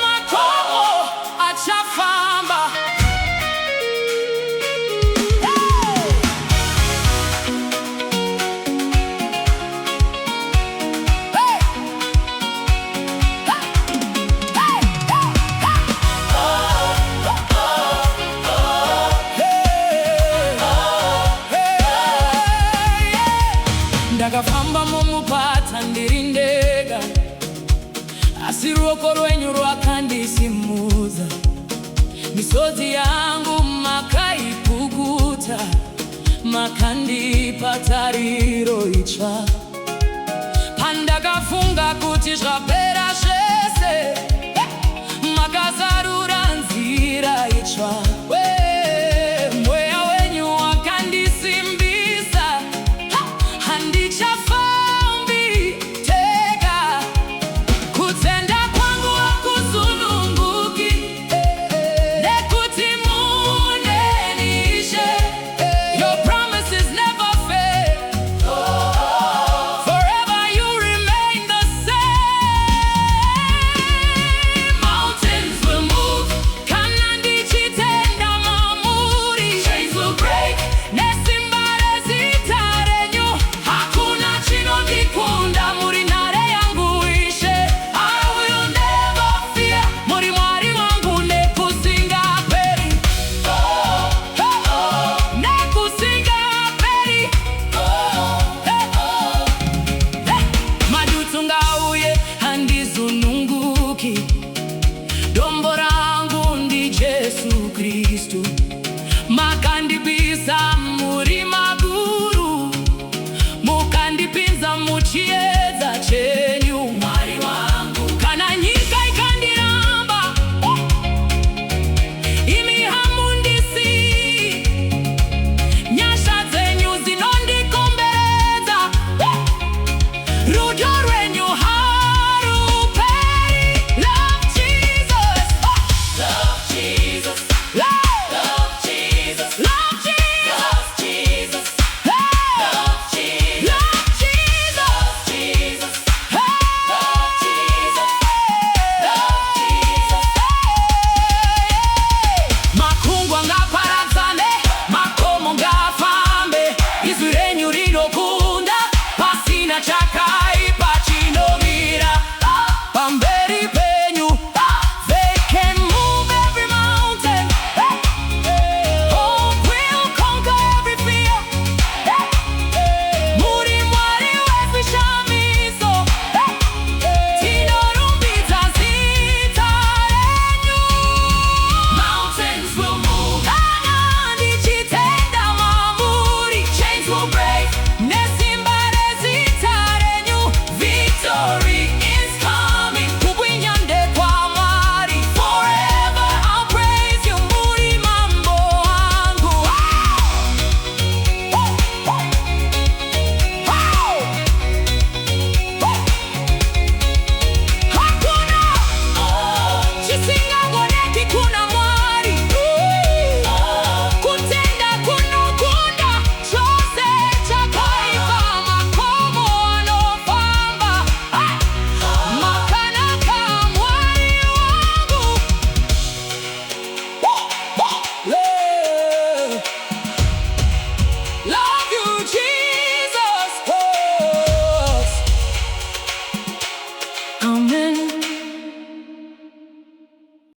Makomo Achafamba. Ndakafamba mumupata ndirindega, asi ruoko rwenyu rwakandisimuza. Misodzi yangu makaipukuta, makandipa tariro itsva. Pandakafunga kuti zvapera zvese, makazarura nzira itsva. Mweya wenyu wakandisimbisa, handichafambi tega. Kutenda kwangu hakuzununguki, nekuti munenishe. Your promises never fail. Forever you remain the same. Mountains will move, kana ndichitenda mamuri. Chains will break, nesimba rezita renyu. Hakuna chinondikunda, muri nhare yangu ishe. I will never fear, muri Mwari wangu nekusingaperi. Nekusingaperi. Madutu ngauye handizununguki, dombo rangu ndi Jesu Kristu. Makandibisa muri maguru, mukandipinza muchiye.